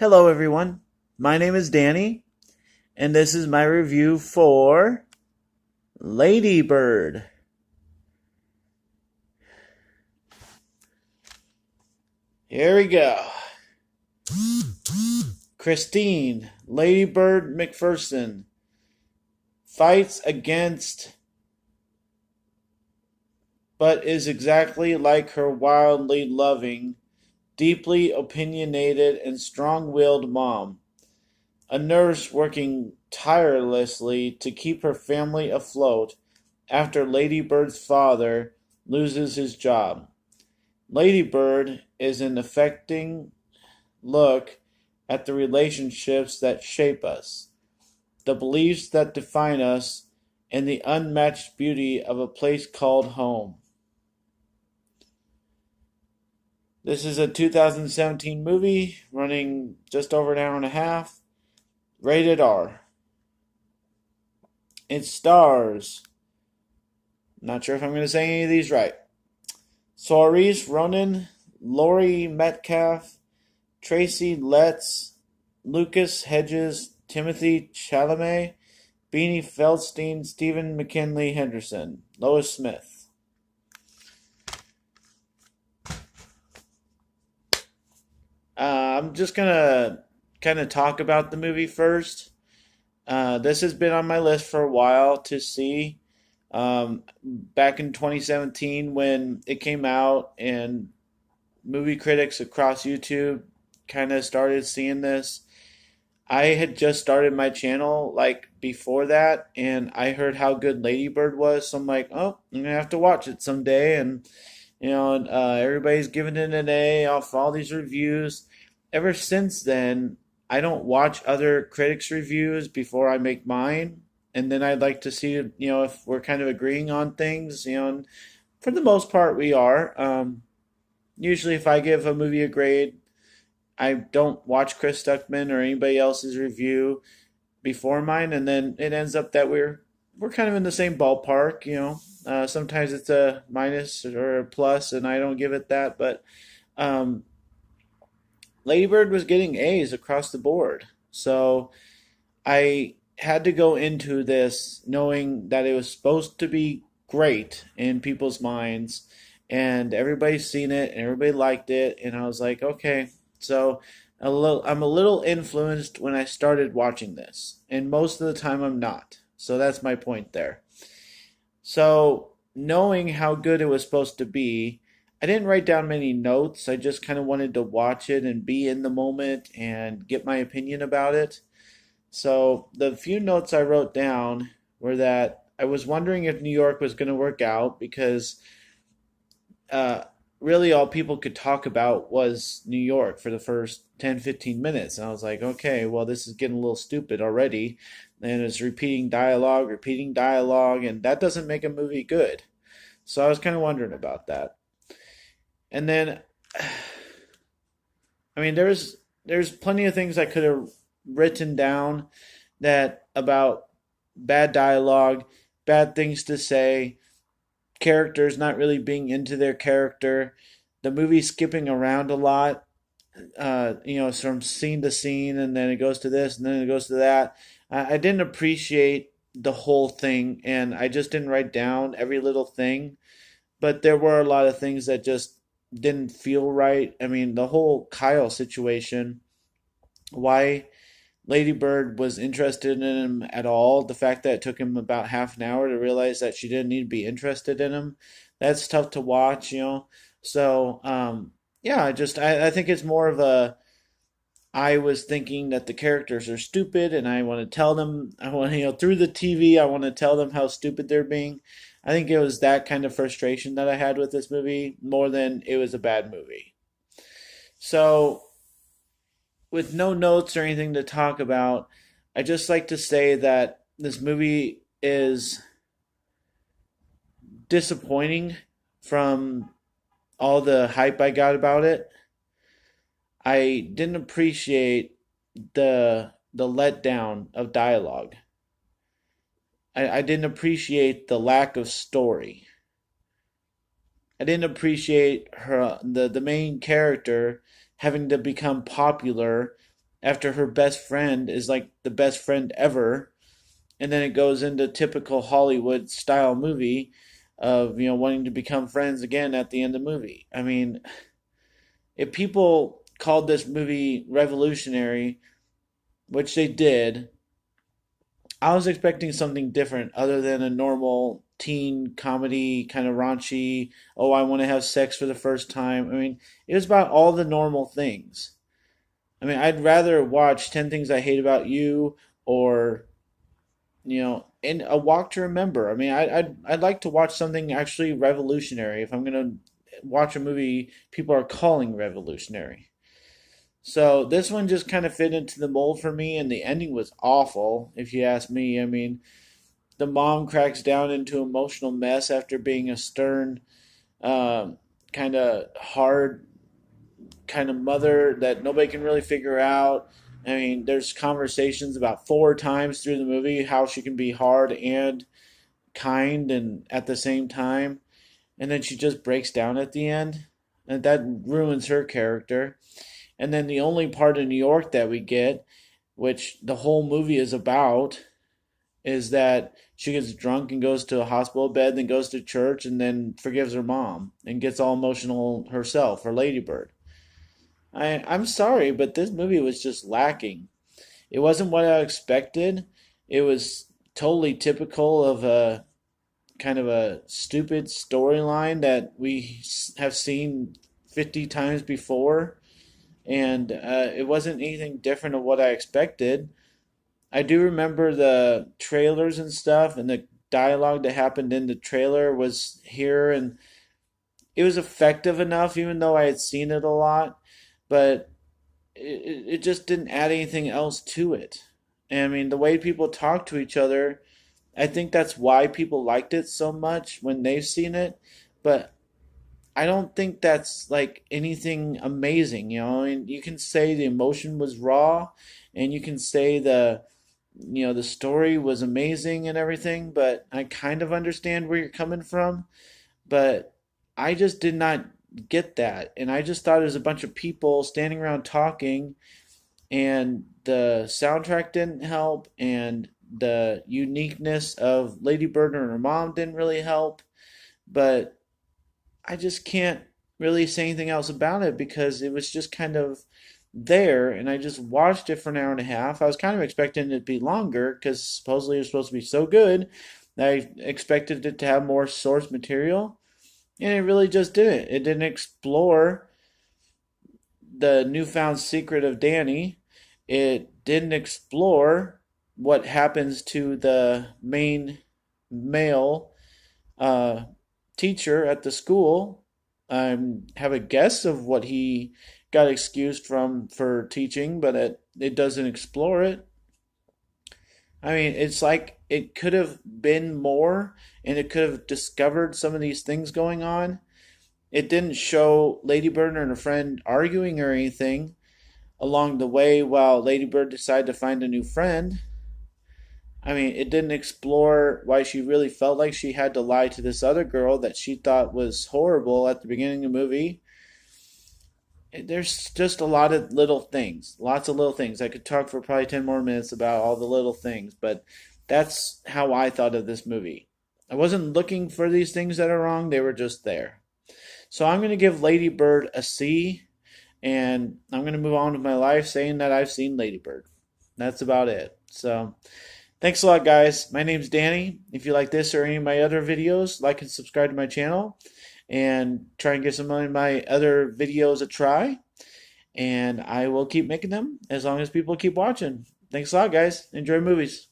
Hello, everyone. My name is Danny, and this is my review for Lady Bird. Here we go. Christine, Lady Bird McPherson, fights against but is exactly like her wildly loving, deeply opinionated, and strong willed mom, a nurse working tirelessly to keep her family afloat after Lady Bird's father loses his job. Lady Bird is an affecting look at the relationships that shape us, the beliefs that define us, and the unmatched beauty of a place called home. This is a 2017 movie running just over an hour and a half, rated R. It stars, not sure if I'm going to say any of these right, Saoirse Ronan, Laurie Metcalf, Tracy Letts, Lucas Hedges, Timothy Chalamet, Beanie Feldstein, Stephen McKinley Henderson, Lois Smith. I'm just gonna kind of talk about the movie first. This has been on my list for a while to see. Back in 2017, when it came out, and movie critics across YouTube kind of started seeing this, I had just started my channel like before that, and I heard how good Lady Bird was. So I'm like, oh, I'm gonna have to watch it someday. And everybody's giving it an A off all these reviews. Ever since then, I don't watch other critics' reviews before I make mine, and then I'd like to see if we're kind of agreeing on things. And for the most part, we are. Usually, if I give a movie a grade, I don't watch Chris Stuckman or anybody else's review before mine, and then it ends up that we're kind of in the same ballpark. Sometimes it's a minus or a plus, and I don't give it that. But um, Lady Bird was getting A's across the board, so I had to go into this knowing that it was supposed to be great in people's minds, and everybody's seen it and everybody liked it, and I was like, okay, so I'm a little influenced when I started watching this, and most of the time I'm not. So that's my point there. So knowing how good it was supposed to be, I didn't write down many notes. I just kind of wanted to watch it and be in the moment and get my opinion about it. So the few notes I wrote down were that I was wondering if New York was going to work out because uh, really all people could talk about was New York for the first 10, 15 minutes. And I was like, okay, well, this is getting a little stupid already. And it's repeating dialogue, and that doesn't make a movie good. So I was kind of wondering about that. And then, I mean, there's plenty of things I could have written down that about bad dialogue, bad things to say, characters not really being into their character, the movie skipping around a lot, from scene to scene, and then it goes to this, and then it goes to that. I didn't appreciate the whole thing, and I just didn't write down every little thing. But there were a lot of things that just didn't feel right. I mean, the whole Kyle situation, why Lady Bird was interested in him at all, the fact that it took him about half an hour to realize that she didn't need to be interested in him, that's tough to watch. So, yeah, I think it's more of a, I was thinking that the characters are stupid, and I want to tell them, I want through the TV, I want to tell them how stupid they're being. I think it was that kind of frustration that I had with this movie more than it was a bad movie. So, with no notes or anything to talk about, I just like to say that this movie is disappointing from all the hype I got about it. I didn't appreciate the letdown of dialogue. I didn't appreciate the lack of story. I didn't appreciate the main character having to become popular after her best friend is like the best friend ever, and then it goes into typical Hollywood style movie of wanting to become friends again at the end of the movie. I mean, if people called this movie revolutionary, which they did, I was expecting something different other than a normal teen comedy, kind of raunchy. Oh, I want to have sex for the first time. I mean, it was about all the normal things. I mean, I'd rather watch 10 Things I Hate About You or, in A Walk to Remember. I mean, I'd like to watch something actually revolutionary if I'm going to watch a movie people are calling revolutionary. So this one just kind of fit into the mold for me, and the ending was awful, if you ask me. I mean, the mom cracks down into emotional mess after being a stern, kind of hard kind of mother that nobody can really figure out. I mean, there's conversations about four times through the movie how she can be hard and kind and at the same time, and then she just breaks down at the end, and that ruins her character. And then the only part of New York that we get, which the whole movie is about, is that she gets drunk and goes to a hospital bed, then goes to church, and then forgives her mom and gets all emotional herself, her Ladybird. I'm sorry, but this movie was just lacking. It wasn't what I expected. It was totally typical of a kind of a stupid storyline that we have seen 50 times before, and it wasn't anything different of what I expected. I do remember the trailers and stuff, and the dialogue that happened in the trailer was here, and it was effective enough, even though I had seen it a lot, but it just didn't add anything else to it. And I mean, the way people talk to each other, I think that's why people liked it so much when they've seen it. But I don't think that's like anything amazing, I mean, you can say the emotion was raw, and you can say the story was amazing and everything, but I kind of understand where you're coming from. But I just did not get that, and I just thought it was a bunch of people standing around talking, and the soundtrack didn't help, and the uniqueness of Lady Bird and her mom didn't really help. But I just can't really say anything else about it because it was just kind of there, and I just watched it for an hour and a half. I was kind of expecting it to be longer because supposedly it was supposed to be so good. I expected it to have more source material, and it really just didn't. It didn't explore the newfound secret of Danny. It didn't explore what happens to the main male uh, teacher at the school. I have a guess of what he got excused from for teaching, but it doesn't explore it. I mean, it's like it could have been more, and it could have discovered some of these things going on. It didn't show Lady Bird and her friend arguing or anything along the way while Lady Bird decided to find a new friend. I mean, it didn't explore why she really felt like she had to lie to this other girl that she thought was horrible at the beginning of the movie. There's just a lot of little things, lots of little things. I could talk for probably 10 more minutes about all the little things, but that's how I thought of this movie. I wasn't looking for these things that are wrong, they were just there. So I'm going to give Lady Bird a C, and I'm going to move on with my life saying that I've seen Lady Bird. That's about it. So thanks a lot, guys. My name's Danny. If you like this or any of my other videos, like and subscribe to my channel and try and give some of my other videos a try. And I will keep making them as long as people keep watching. Thanks a lot, guys. Enjoy movies.